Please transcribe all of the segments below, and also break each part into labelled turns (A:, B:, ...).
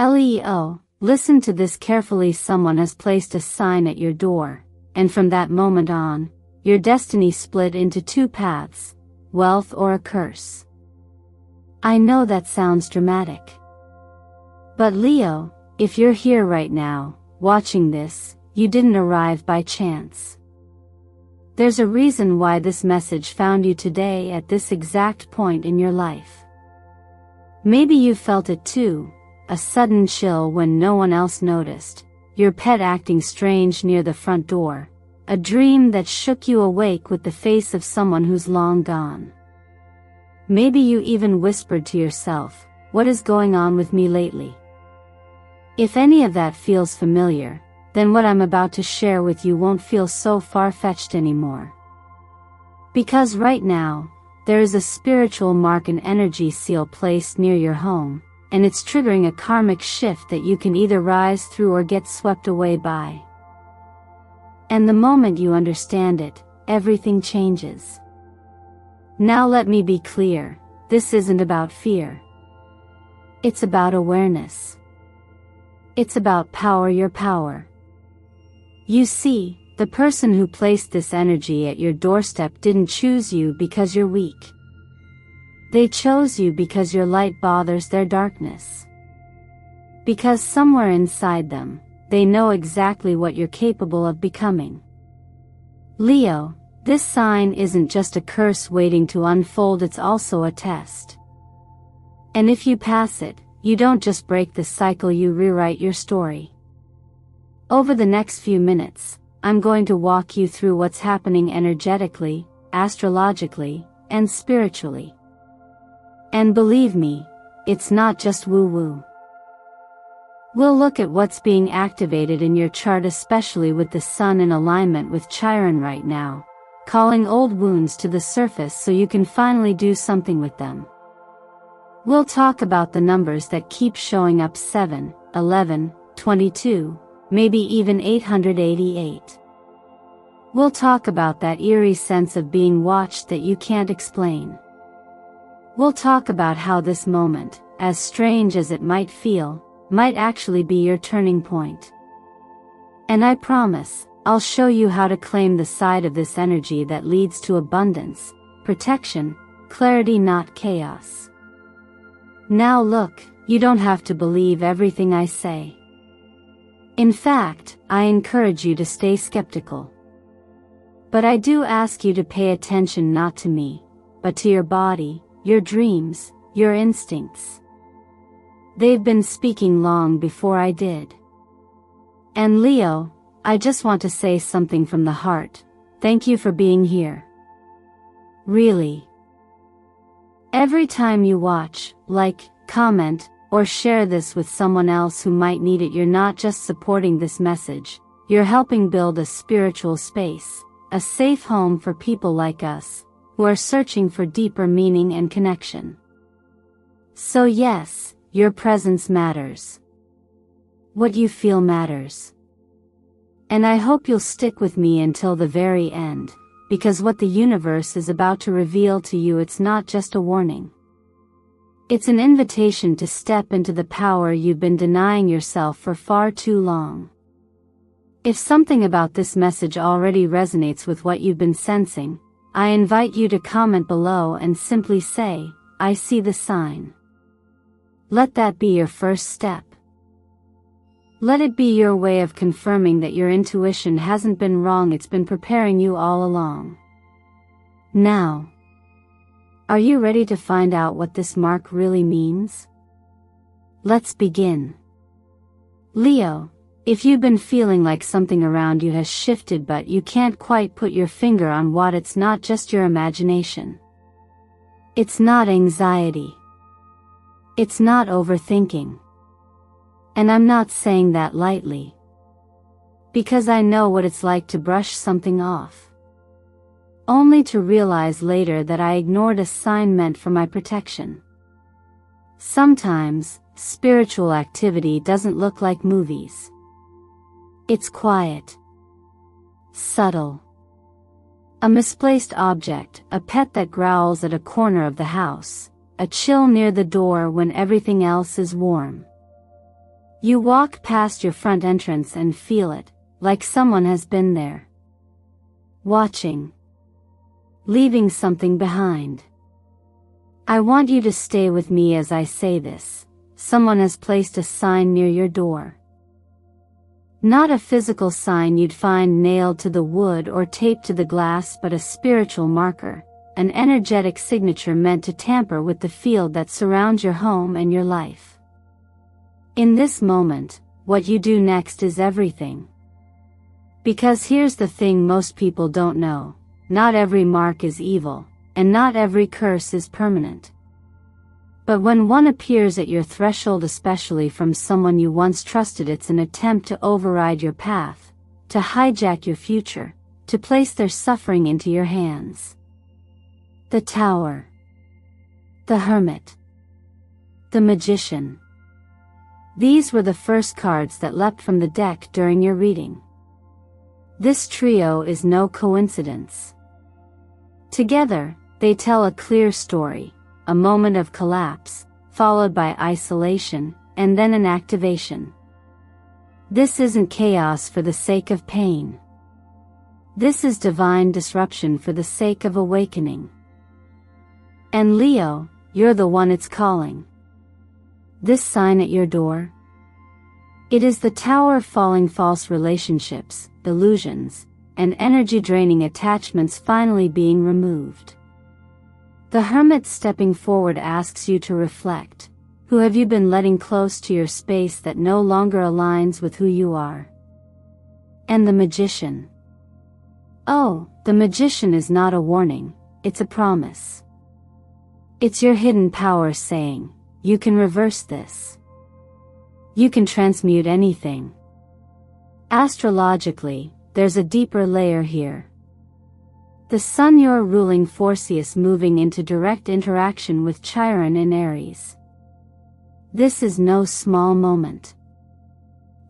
A: Leo, listen to this carefully. Someone has placed a sign at your door, and from that moment on, your destiny split into two paths, wealth or a curse. I know that sounds dramatic. But Leo, if you're here right now, watching this, you didn't arrive by chance. There's a reason why this message found you today at this exact point in your life. Maybe you felt it too, a sudden chill when no one else noticed, your pet acting strange near the front door, a dream that shook you awake with the face of someone who's long gone. Maybe you even whispered to yourself, "What is going on with me lately?" If any of that feels familiar, then what I'm about to share with you won't feel so far-fetched anymore. Because right now, there is a spiritual mark and energy seal placed near your home, and it's triggering a karmic shift that you can either rise through or get swept away by. And the moment you understand it, everything changes. Now let me be clear, this isn't about fear. It's about awareness. It's about power, your power. You see, the person who placed this energy at your doorstep didn't choose you because you're weak. They chose you because your light bothers their darkness. Because somewhere inside them, they know exactly what you're capable of becoming. Leo, this sign isn't just a curse waiting to unfold, it's also a test. And if you pass it, you don't just break the cycle, you rewrite your story. Over the next few minutes, I'm going to walk you through what's happening energetically, astrologically, and spiritually. And believe me, it's not just woo-woo. We'll look at what's being activated in your chart, especially with the sun in alignment with Chiron right now, calling old wounds to the surface so you can finally do something with them. We'll talk about the numbers that keep showing up: 7, 11, 22, maybe even 888. We'll talk about that eerie sense of being watched that you can't explain. We'll talk about how this moment, as strange as it might feel, might actually be your turning point. And I promise, I'll show you how to claim the side of this energy that leads to abundance, protection, clarity, not chaos. Now look, you don't have to believe everything I say. In fact, I encourage you to stay skeptical. But I do ask you to pay attention not to me, but to your body, your dreams, your instincts. They've been speaking long before I did. And Leo, I just want to say something from the heart. Thank you for being here. Really. Every time you watch, like, comment, or share this with someone else who might need it, you're not just supporting this message, you're helping build a spiritual space, a safe home for people like us, who are searching for deeper meaning and connection. So yes, your presence matters. What you feel matters. And I hope you'll stick with me until the very end, because what the universe is about to reveal to you, it's not just a warning. It's an invitation to step into the power you've been denying yourself for far too long. If something about this message already resonates with what you've been sensing, I invite you to comment below and simply say, "I see the sign." Let that be your first step. Let it be your way of confirming that your intuition hasn't been wrong, it's been preparing you all along. Now, are you ready to find out what this mark really means? Let's begin. Leo, if you've been feeling like something around you has shifted but you can't quite put your finger on what, it's not just your imagination. It's not anxiety. It's not overthinking. And I'm not saying that lightly. Because I know what it's like to brush something off. Only to realize later that I ignored a sign meant for my protection. Sometimes, spiritual activity doesn't look like movies. It's quiet. Subtle. A misplaced object, a pet that growls at a corner of the house, a chill near the door when everything else is warm. You walk past your front entrance and feel it, like someone has been there. Watching. Leaving something behind. I want you to stay with me as I say this. Someone has placed a sign near your door. Not a physical sign you'd find nailed to the wood or taped to the glass, but a spiritual marker, an energetic signature meant to tamper with the field that surrounds your home and your life. In this moment, what you do next is everything. Because here's the thing most people don't know: not every mark is evil, and not every curse is permanent. But when one appears at your threshold, especially from someone you once trusted, it's an attempt to override your path, to hijack your future, to place their suffering into your hands. The Tower. The Hermit. The Magician. These were the first cards that leapt from the deck during your reading. This trio is no coincidence. Together, they tell a clear story, a moment of collapse, followed by isolation, and then an activation. This isn't chaos for the sake of pain. This is divine disruption for the sake of awakening. And Leo, you're the one it's calling. This sign at your door? It is the Tower falling. False relationships, illusions, and energy-draining attachments finally being removed. The Hermit stepping forward asks you to reflect. Who have you been letting close to your space that no longer aligns with who you are? And the Magician. Oh, the Magician is not a warning, it's a promise. It's your hidden power saying, you can reverse this. You can transmute anything. Astrologically, there's a deeper layer here. The Sun, your ruling force, is moving into direct interaction with Chiron in Aries. This is no small moment.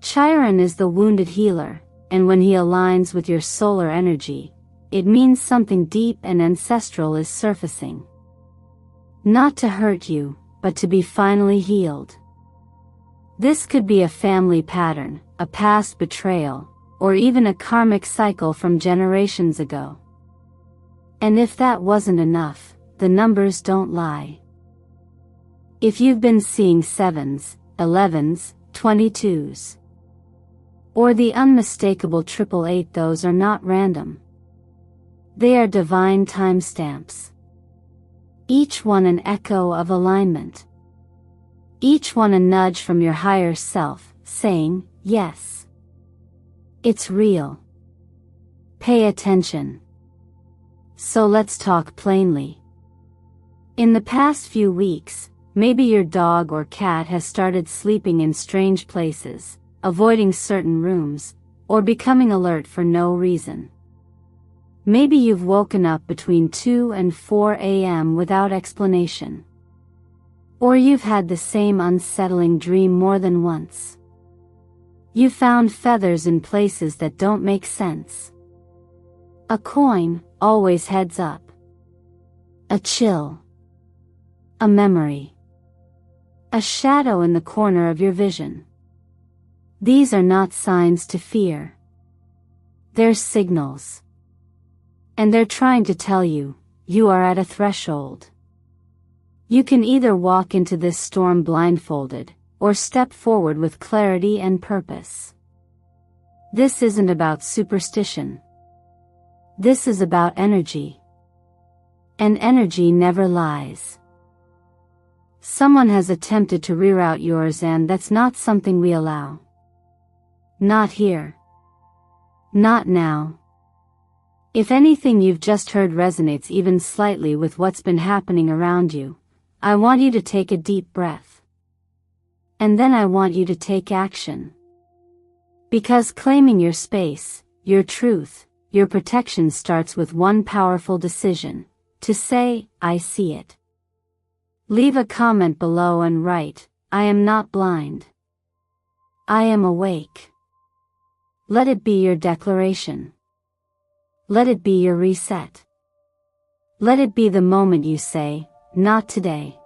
A: Chiron is the wounded healer, and when he aligns with your solar energy, it means something deep and ancestral is surfacing. Not to hurt you, but to be finally healed. This could be a family pattern, a past betrayal, or even a karmic cycle from generations ago. And if that wasn't enough, the numbers don't lie. If you've been seeing 7s, 11s, 22s, or the unmistakable 888, those are not random. They are divine timestamps. Each one an echo of alignment. Each one a nudge from your higher self, saying, yes. It's real. Pay attention. So let's talk plainly. In the past few weeks, maybe your dog or cat has started sleeping in strange places, avoiding certain rooms, or becoming alert for no reason. Maybe you've woken up between 2 and 4 a.m. without explanation. Or you've had the same unsettling dream more than once. You found feathers in places that don't make sense. A coin, always heads up. A chill. A memory. A shadow in the corner of your vision. These are not signs to fear. They're signals. And they're trying to tell you, you are at a threshold. You can either walk into this storm blindfolded, or step forward with clarity and purpose. This isn't about superstition. This is about energy. And energy never lies. Someone has attempted to reroute yours, and that's not something we allow. Not here. Not now. If anything you've just heard resonates even slightly with what's been happening around you, I want you to take a deep breath. And then I want you to take action. Because claiming your space, your truth, your protection starts with one powerful decision: to say, I see it. Leave a comment below and write, I am not blind. I am awake. Let it be your declaration. Let it be your reset. Let it be the moment you say, not today.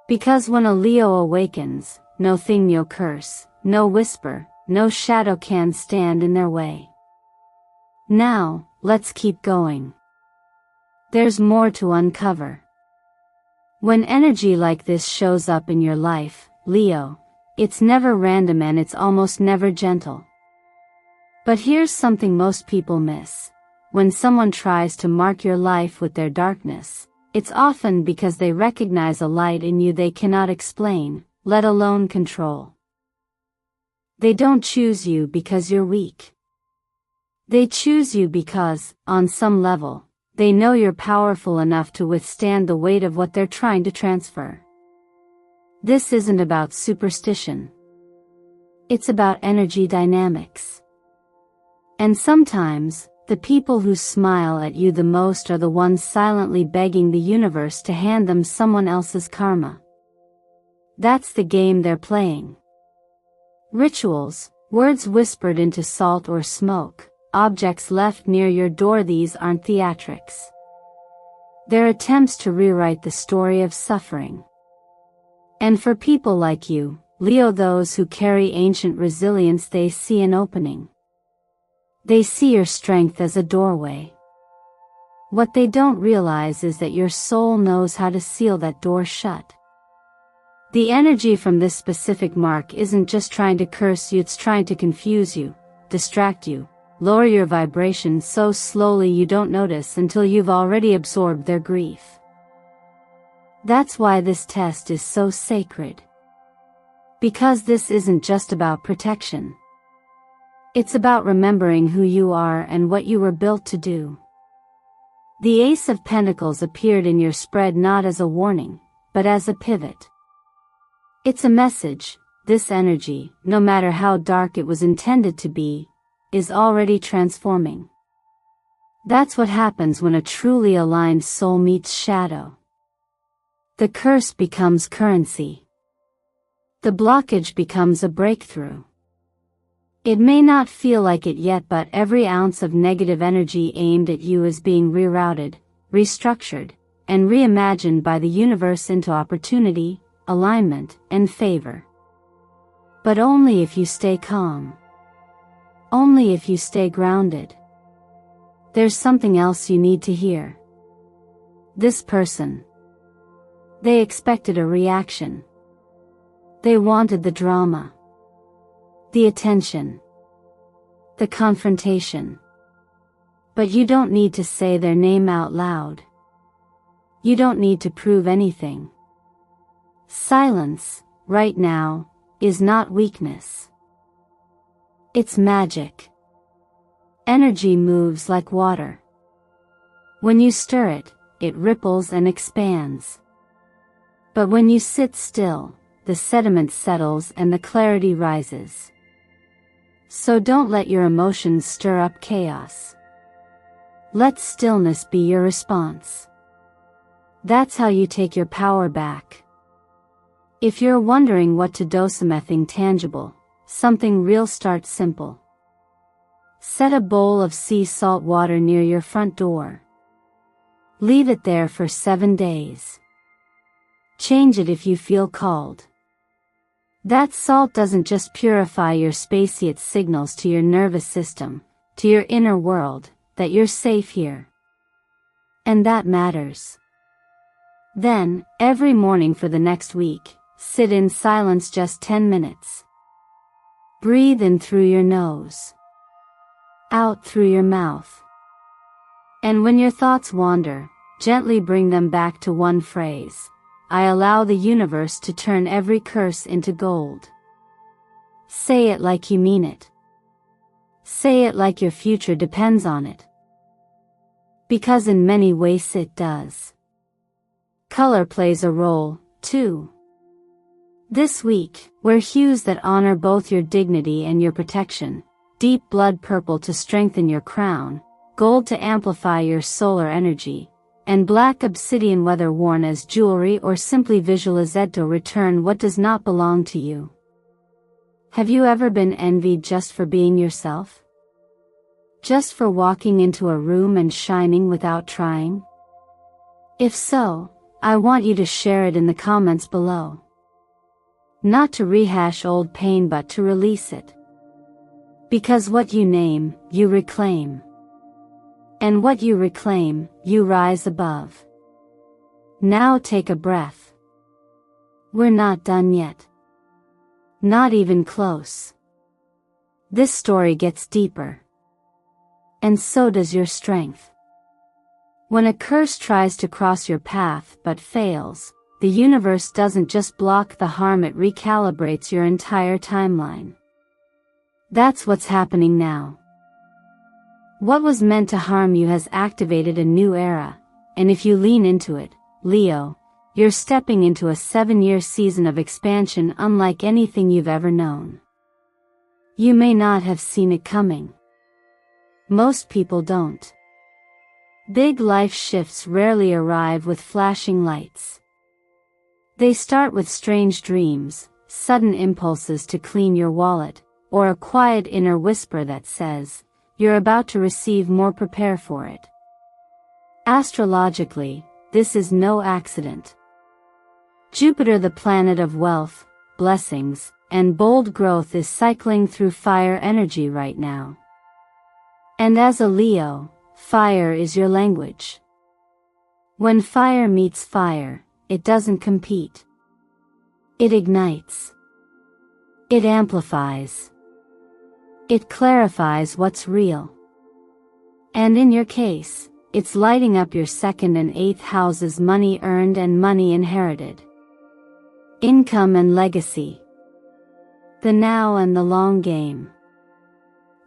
A: Because when a Leo awakens, no thing, no curse, no whisper, no shadow can stand in their way. Now, let's keep going. There's more to uncover. When energy like this shows up in your life, Leo, it's never random and it's almost never gentle. But here's something most people miss. When someone tries to mark your life with their darkness, it's often because they recognize a light in you they cannot explain, let alone control. They don't choose you because you're weak. They choose you because, on some level, they know you're powerful enough to withstand the weight of what they're trying to transfer. This isn't about superstition. It's about energy dynamics. And sometimes, the people who smile at you the most are the ones silently begging the universe to hand them someone else's karma. That's the game they're playing. Rituals, words whispered into salt or smoke, objects left near your door, these aren't theatrics. They're attempts to rewrite the story of suffering. And for people like you, Leo, those who carry ancient resilience, they see an opening. They see your strength as a doorway. What they don't realize is that your soul knows how to seal that door shut. The energy from this specific mark isn't just trying to curse you, it's trying to confuse you, distract you, lower your vibration so slowly you don't notice until you've already absorbed their grief. That's why this test is so sacred. Because this isn't just about protection. It's about remembering who you are and what you were built to do. The Ace of Pentacles appeared in your spread not as a warning, but as a pivot. It's a message. This energy, no matter how dark it was intended to be, is already transforming. That's what happens when a truly aligned soul meets shadow. The curse becomes currency. The blockage becomes a breakthrough. It may not feel like it yet, but every ounce of negative energy aimed at you is being rerouted, restructured, and reimagined by the universe into opportunity, alignment, and favor. But only if you stay calm. Only if you stay grounded. There's something else you need to hear. This person. They expected a reaction. They wanted the drama. The attention. The confrontation. But you don't need to say their name out loud. You don't need to prove anything. Silence, right now, is not weakness. It's magic. Energy moves like water. When you stir it, it ripples and expands. But when you sit still, the sediment settles and the clarity rises. So don't let your emotions stir up chaos. Let stillness be your response. That's how you take your power back. If you're wondering what to do, something tangible, something real, start simple. Set a bowl of sea salt water near your front door. Leave it there for 7 days. Change it if you feel called. That salt doesn't just purify your space, it signals to your nervous system, to your inner world, that you're safe here. And that matters. Then, every morning for the next week, sit in silence just 10 minutes. Breathe in through your nose. Out through your mouth. And when your thoughts wander, gently bring them back to one phrase. I allow the universe to turn every curse into gold. Say it like you mean it. Say it like your future depends on it. Because in many ways it does. Color plays a role, too. This week, wear hues that honor both your dignity and your protection. Deep blood purple to strengthen your crown, gold to amplify your solar energy, and black obsidian, whether worn as jewelry or simply visualized to return what does not belong to you. Have you ever been envied just for being yourself? Just for walking into a room and shining without trying? If so, I want you to share it in the comments below. Not to rehash old pain but to release it. Because what you name, you reclaim. And what you reclaim, you rise above. Now take a breath. We're not done yet. Not even close. This story gets deeper. And so does your strength. When a curse tries to cross your path but fails, the universe doesn't just block the harm, it recalibrates your entire timeline. That's what's happening now. What was meant to harm you has activated a new era, and if you lean into it, Leo, you're stepping into a 7-year season of expansion unlike anything you've ever known. You may not have seen it coming. Most people don't. Big life shifts rarely arrive with flashing lights. They start with strange dreams, sudden impulses to clean your wallet, or a quiet inner whisper that says, "You're about to receive more, prepare for it." Astrologically, this is no accident. Jupiter, the planet of wealth, blessings, and bold growth, is cycling through fire energy right now. And as a Leo, fire is your language. When fire meets fire, it doesn't compete. It ignites. It amplifies. It clarifies what's real. And in your case, it's lighting up your 2nd and 8th houses, money earned and money inherited. Income and legacy. The now and the long game.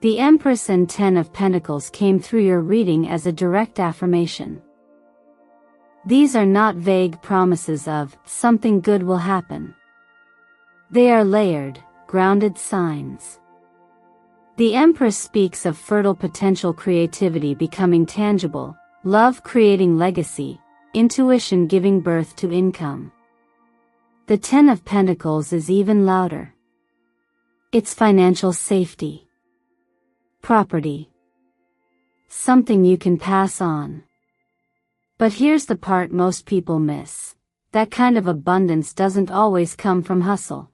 A: The Empress and 10 of Pentacles came through your reading as a direct affirmation. These are not vague promises of something good will happen. They are layered, grounded signs. The Empress speaks of fertile potential, creativity becoming tangible, love creating legacy, intuition giving birth to income. The 10 of Pentacles is even louder. It's financial safety. Property. Something you can pass on. But here's the part most people miss. That kind of abundance doesn't always come from hustle.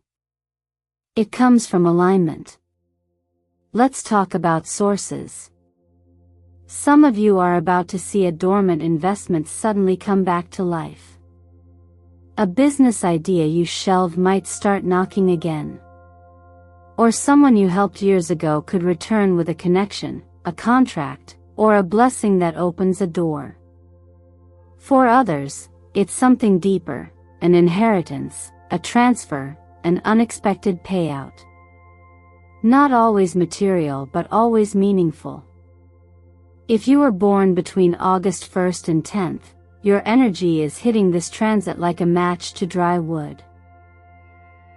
A: It comes from alignment. Let's talk about sources. Some of you are about to see a dormant investment suddenly come back to life. A business idea you shelved might start knocking again. Or someone you helped years ago could return with a connection, a contract, or a blessing that opens a door. For others, it's something deeper, an inheritance, a transfer, an unexpected payout. Not always material but always meaningful. If you were born between August 1st and 10th, your energy is hitting this transit like a match to dry wood.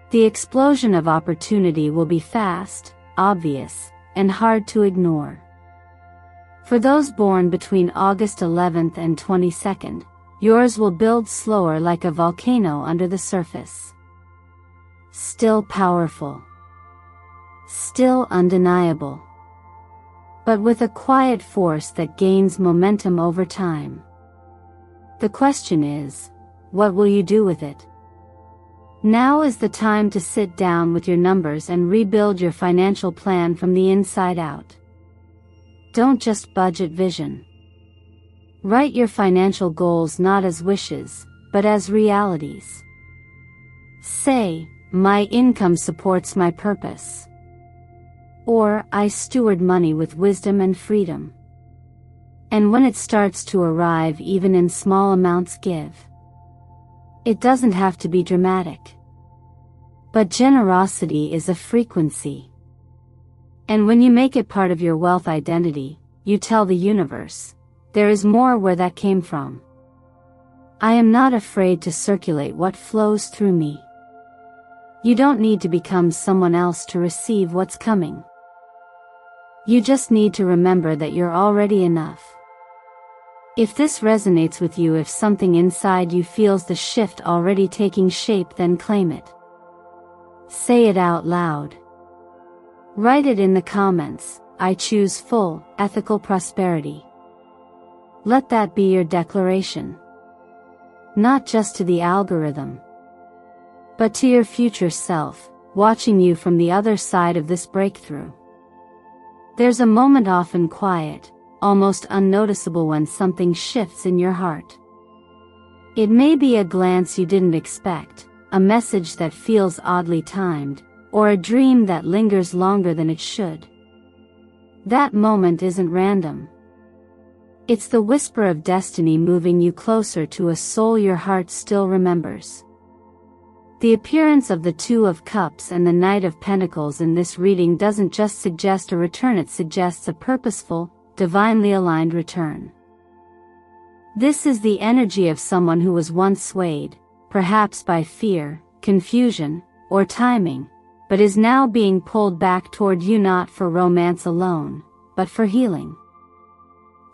A: The explosion of opportunity will be fast, obvious, and hard to ignore. For those born between August 11th and 22nd, yours will build slower, like a volcano under the surface. Still powerful. Still undeniable. But with a quiet force that gains momentum over time. The question is, what will you do with it? Now is the time to sit down with your numbers and rebuild your financial plan from the inside out. Don't just budget vision. Write your financial goals not as wishes, but as realities. Say, my income supports my purpose. Or, I steward money with wisdom and freedom. And when it starts to arrive, even in small amounts, give. It doesn't have to be dramatic. But generosity is a frequency. And when you make it part of your wealth identity, you tell the universe, there is more where that came from. I am not afraid to circulate what flows through me. You don't need to become someone else to receive what's coming. You just need to remember that you're already enough. If this resonates with you, if something inside you feels the shift already taking shape, then claim it. Say it out loud. Write it in the comments. I choose full, ethical prosperity. Let that be your declaration. Not just to the algorithm. but to your future self, watching you from the other side of this breakthrough. There's a moment, often quiet, almost unnoticeable, when something shifts in your heart. It may be a glance you didn't expect, a message that feels oddly timed, or a dream that lingers longer than it should. That moment isn't random. It's the whisper of destiny moving you closer to a soul your heart still remembers. The appearance of the Two of Cups and the Knight of Pentacles in this reading doesn't just suggest a return, it suggests a purposeful, divinely aligned return. This is the energy of someone who was once swayed, perhaps by fear, confusion, or timing, but is now being pulled back toward you, not for romance alone, but for healing,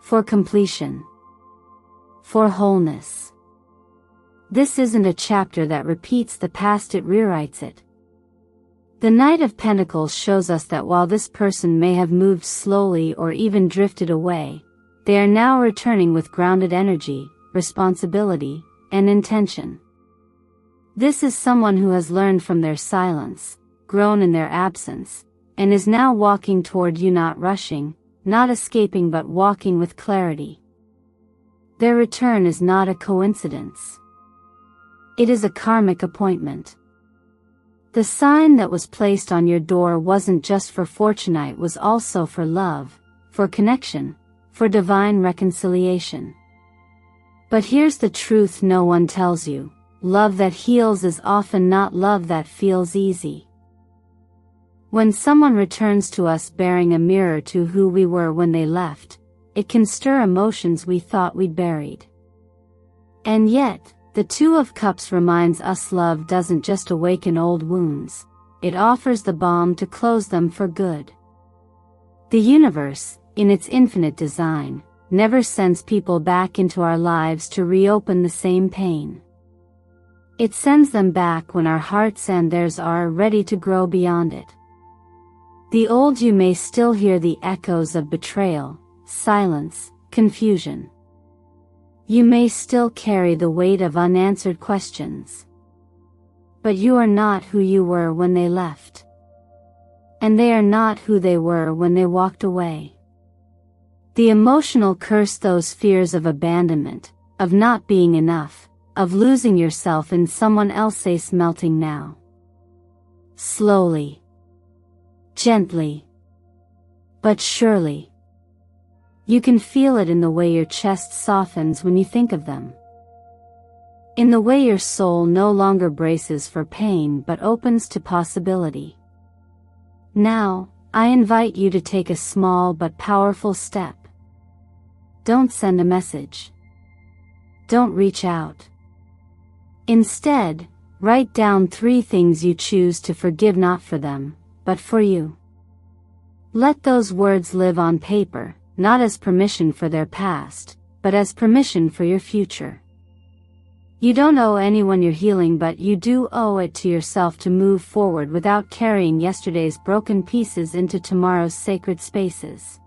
A: for completion, for wholeness. This isn't a chapter that repeats the past, it rewrites it. The Knight of Pentacles shows us that while this person may have moved slowly or even drifted away, they are now returning with grounded energy, responsibility, and intention. This is someone who has learned from their silence, grown in their absence, and is now walking toward you, not rushing, not escaping, but walking with clarity. Their return is not a coincidence. It is a karmic appointment. The sign that was placed on your door wasn't just for fortune, it was also for love, for connection, for divine reconciliation. But here's the truth no one tells you: love that heals is often not love that feels easy. When someone returns to us bearing a mirror to who we were when they left, it can stir emotions we thought we'd buried. And yet, the Two of Cups reminds us love doesn't just awaken old wounds, it offers the balm to close them for good. The universe, in its infinite design, never sends people back into our lives to reopen the same pain. It sends them back when our hearts and theirs are ready to grow beyond it. The old you may still hear the echoes of betrayal, silence, confusion. You may still carry the weight of unanswered questions. But you are not who you were when they left. And they are not who they were when they walked away. The emotional curse, those fears of abandonment, of not being enough, of losing yourself in someone else, is melting now. Slowly. Gently. But surely. You can feel it in the way your chest softens when you think of them. In the way your soul no longer braces for pain but opens to possibility. Now, I invite you to take a small but powerful step. Don't send a message. Don't reach out. Instead, write down 3 things you choose to forgive, not for them, but for you. Let those words live on paper, not as permission for their past, but as permission for your future. You don't owe anyone your healing, but you do owe it to yourself to move forward without carrying yesterday's broken pieces into tomorrow's sacred spaces.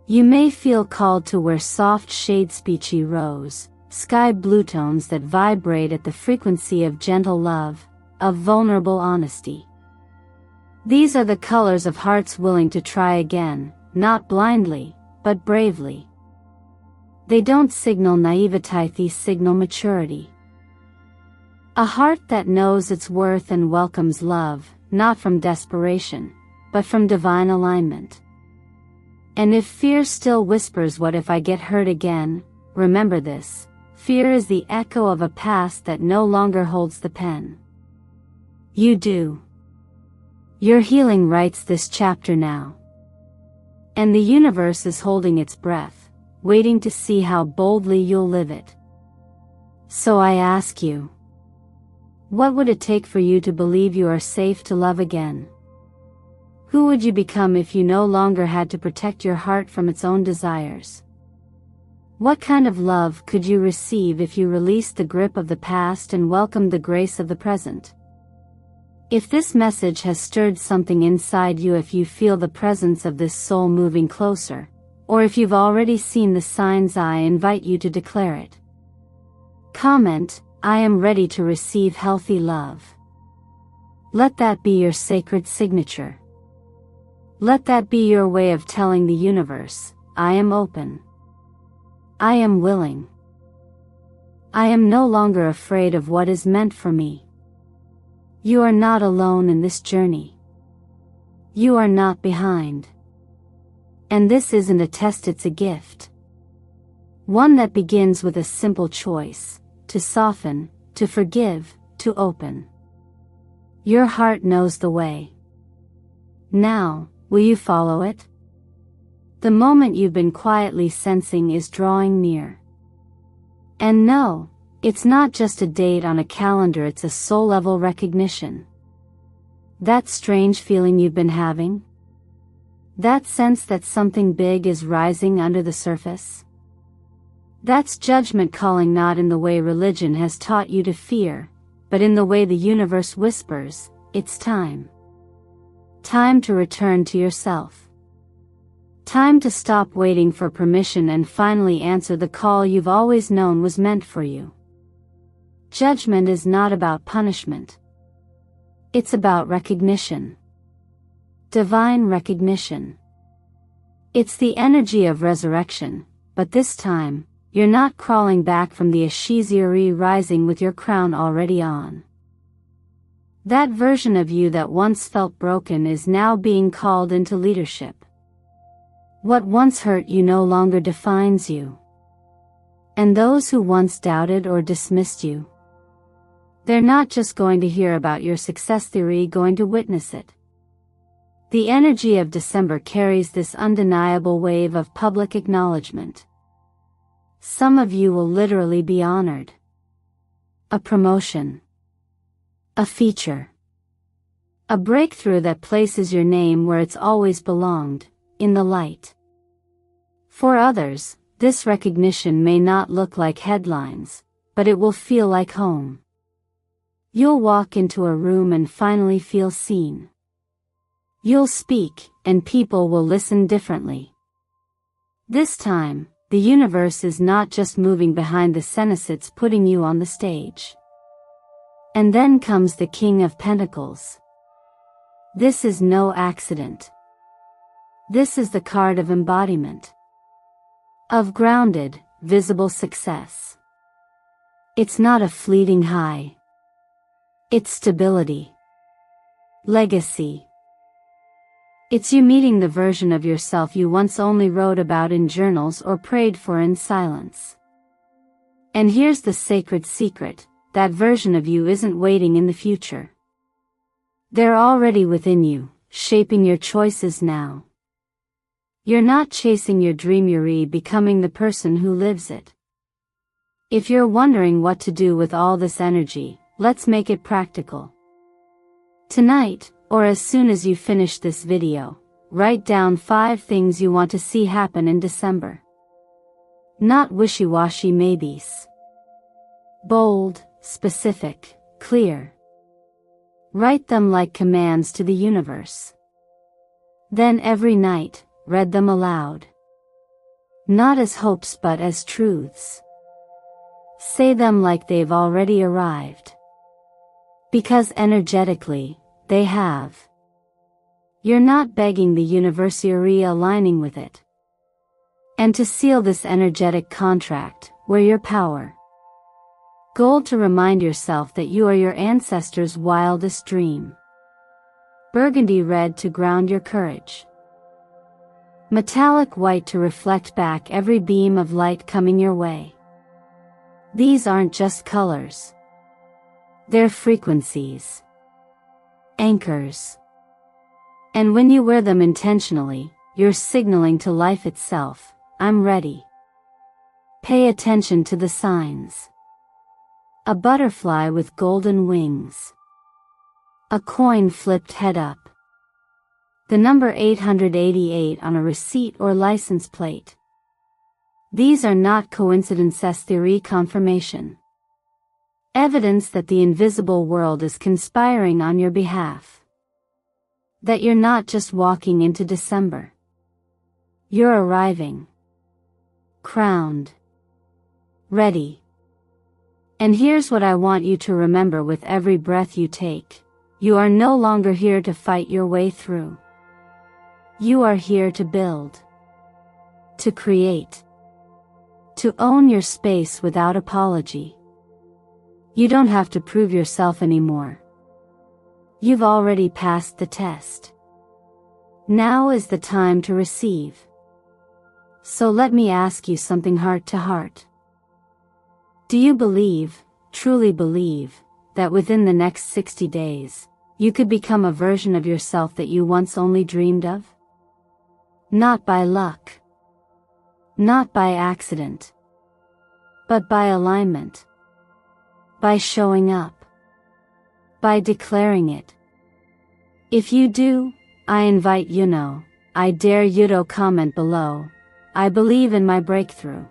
A: You may feel called to wear soft shades, peachy rose, sky blue tones that vibrate at the frequency of gentle love, of vulnerable honesty. These are the colors of hearts willing to try again, not blindly, but bravely. They don't signal naivety, they signal maturity. A heart that knows its worth and welcomes love, not from desperation, but from divine alignment. And if fear still whispers, what if I get hurt again? Remember this: fear is the echo of a past that no longer holds the pen. You do. Your healing writes this chapter now. And the universe is holding its breath, waiting to see how boldly you'll live it. So I ask you, what would it take for you to believe you are safe to love again? Who would you become if you no longer had to protect your heart from its own desires? What kind of love could you receive if you released the grip of the past and welcomed the grace of the present? If this message has stirred something inside you, if you feel the presence of this soul moving closer, or if you've already seen the signs, I invite you to declare it. Comment, I am ready to receive healthy love. Let that be your sacred signature. Let that be your way of telling the universe, I am open. I am willing. I am no longer afraid of what is meant for me. You are not alone in this journey. You are not behind. And this isn't a test, it's a gift. One that begins with a simple choice, to soften, to forgive, to open. Your heart knows the way. Now, will you follow it? The moment you've been quietly sensing is drawing near. And no, it's not just a date on a calendar, it's a soul-level recognition. That strange feeling you've been having? That sense that something big is rising under the surface? That's judgment calling, not in the way religion has taught you to fear, but in the way the universe whispers, it's time. Time to return to yourself. Time to stop waiting for permission and finally answer the call you've always known was meant for you. Judgment is not about punishment. It's about recognition. Divine recognition. It's the energy of resurrection, but this time, you're not crawling back from the Ashizuri rising with your crown already on. That version of you that once felt broken is now being called into leadership. What once hurt you no longer defines you. And those who once doubted or dismissed you, they're not just going to hear about your success, they're going to witness it. The energy of December carries this undeniable wave of public acknowledgement. Some of you will literally be honored. A promotion. A feature. A breakthrough that places your name where it's always belonged, in the light. For others, this recognition may not look like headlines, but it will feel like home. You'll walk into a room and finally feel seen. You'll speak, and people will listen differently. This time, the universe is not just moving behind the scenes, it's putting you on the stage. And then comes the King of Pentacles. This is no accident. This is the card of embodiment. Of grounded, visible success. It's not a fleeting high. It's stability. Legacy. It's you meeting the version of yourself you once only wrote about in journals or prayed for in silence. And here's the sacred secret, that version of you isn't waiting in the future. They're already within you, shaping your choices now. You're not chasing your dream, you're becoming the person who lives it. If you're wondering what to do with all this energy, let's make it practical. Tonight, or as soon as you finish this video, write down 5 things you want to see happen in December. Not wishy-washy maybes. Bold, specific, clear. Write them like commands to the universe. Then every night, read them aloud. Not as hopes but as truths. Say them like they've already arrived. Because energetically, they have. You're not begging the universe, you're aligning with it. And to seal this energetic contract, wear your power. Gold to remind yourself that you are your ancestors' wildest dream. Burgundy red to ground your courage. Metallic white to reflect back every beam of light coming your way. These aren't just colors. They're frequencies. Anchors. And when you wear them intentionally, you're signaling to life itself, I'm ready. Pay attention to the signs. A butterfly with golden wings. A coin flipped head up. The number 888 on a receipt or license plate. These are not coincidences, they're confirmation. Evidence that the invisible world is conspiring on your behalf. That you're not just walking into December. You're arriving. Crowned. Ready. And here's what I want you to remember with every breath you take. You are no longer here to fight your way through. You are here to build, to create, to own your space without apology. You don't have to prove yourself anymore. You've already passed the test. Now is the time to receive. So let me ask you something heart to heart. Do you believe, truly believe, that within the next 60 days, you could become a version of yourself that you once only dreamed of? Not by luck. Not by accident. But by alignment. By showing up. By declaring it. If you do, I invite I dare you to comment below. I believe in my breakthrough.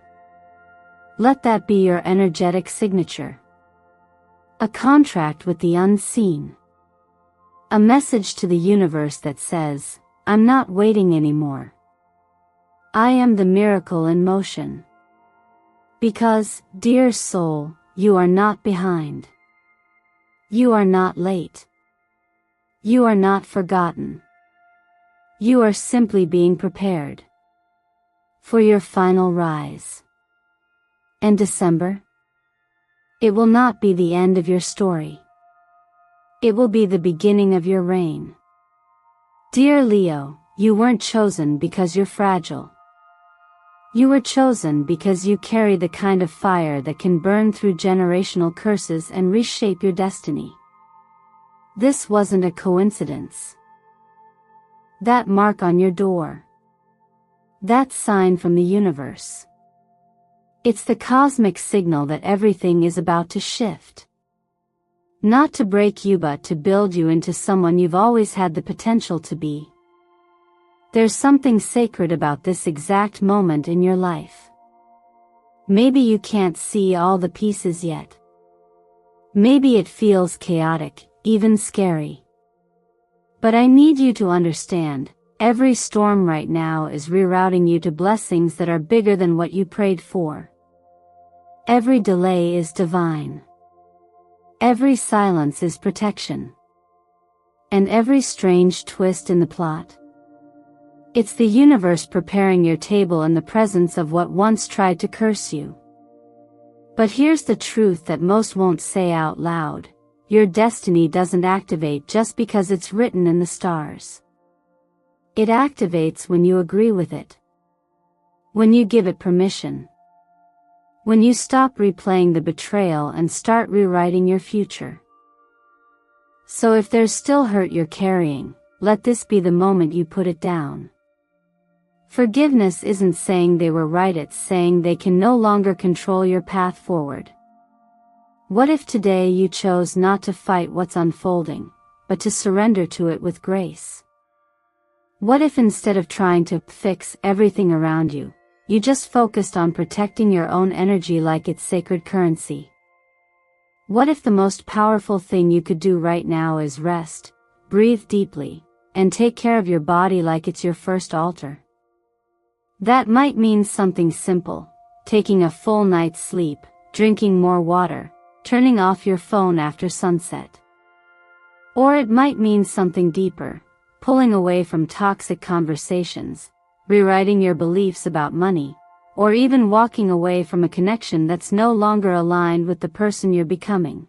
A: Let that be your energetic signature. A contract with the unseen. A message to the universe that says, I'm not waiting anymore. I am the miracle in motion. Because, dear soul, you are not behind. You are not late. You are not forgotten. You are simply being prepared for your final rise. And December? It will not be the end of your story. It will be the beginning of your reign. Dear Leo, you weren't chosen because you're fragile. You were chosen because you carry the kind of fire that can burn through generational curses and reshape your destiny. This wasn't a coincidence. That mark on your door. That sign from the universe. It's the cosmic signal that everything is about to shift. Not to break you but to build you into someone you've always had the potential to be. There's something sacred about this exact moment in your life. Maybe you can't see all the pieces yet. Maybe it feels chaotic, even scary. But I need you to understand, every storm right now is rerouting you to blessings that are bigger than what you prayed for. Every delay is divine. Every silence is protection. And every strange twist in the plot. It's the universe preparing your table in the presence of what once tried to curse you. But here's the truth that most won't say out loud. Your destiny doesn't activate just because it's written in the stars. It activates when you agree with it. When you give it permission. When you stop replaying the betrayal and start rewriting your future. So if there's still hurt you're carrying, let this be the moment you put it down. Forgiveness isn't saying they were right, it's saying they can no longer control your path forward. What if today you chose not to fight what's unfolding, but to surrender to it with grace? What if instead of trying to fix everything around you, you just focused on protecting your own energy like it's sacred currency? What if the most powerful thing you could do right now is rest, breathe deeply, and take care of your body like it's your first altar? That might mean something simple, taking a full night's sleep, drinking more water, turning off your phone after sunset. Or it might mean something deeper, pulling away from toxic conversations, rewriting your beliefs about money, or even walking away from a connection that's no longer aligned with the person you're becoming.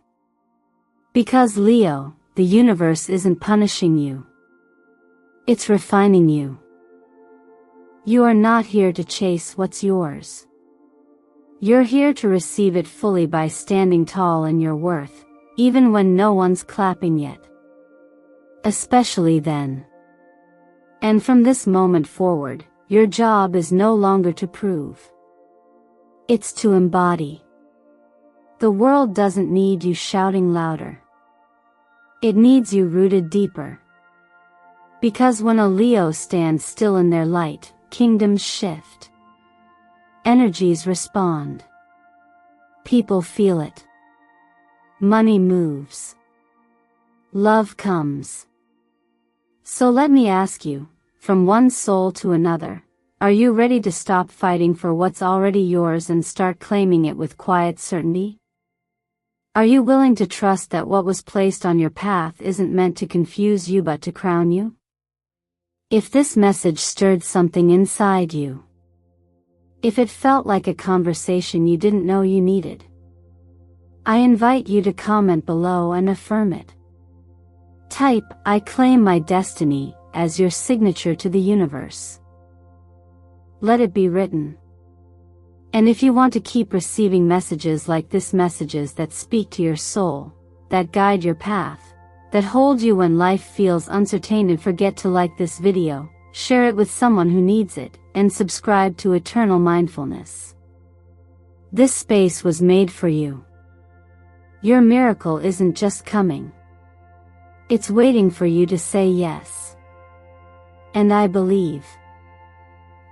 A: Because Leo, the universe isn't punishing you. It's refining you. You are not here to chase what's yours. You're here to receive it fully by standing tall in your worth, even when no one's clapping yet. Especially then. And from this moment forward, your job is no longer to prove. It's to embody. The world doesn't need you shouting louder. It needs you rooted deeper. Because when a Leo stands still in their light, kingdoms shift. Energies respond. People feel it. Money moves. Love comes. So let me ask you, from one soul to another, are you ready to stop fighting for what's already yours and start claiming it with quiet certainty? Are you willing to trust that what was placed on your path isn't meant to confuse you but to crown you? If this message stirred something inside you, if it felt like a conversation you didn't know you needed, I invite you to comment below and affirm it. Type, "I claim my destiny," as your signature to the universe. Let it be written. And if you want to keep receiving messages like this, messages that speak to your soul, that guide your path, that hold you when life feels uncertain, and forget to like this video, share it with someone who needs it, and subscribe to Eternal Mindfulness. This space was made for you. Your miracle isn't just coming. It's waiting for you to say yes. And I believe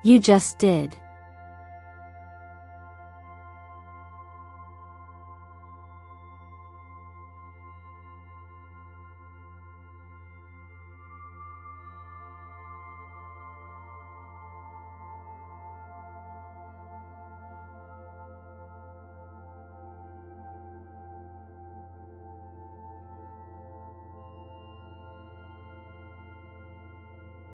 A: you just did.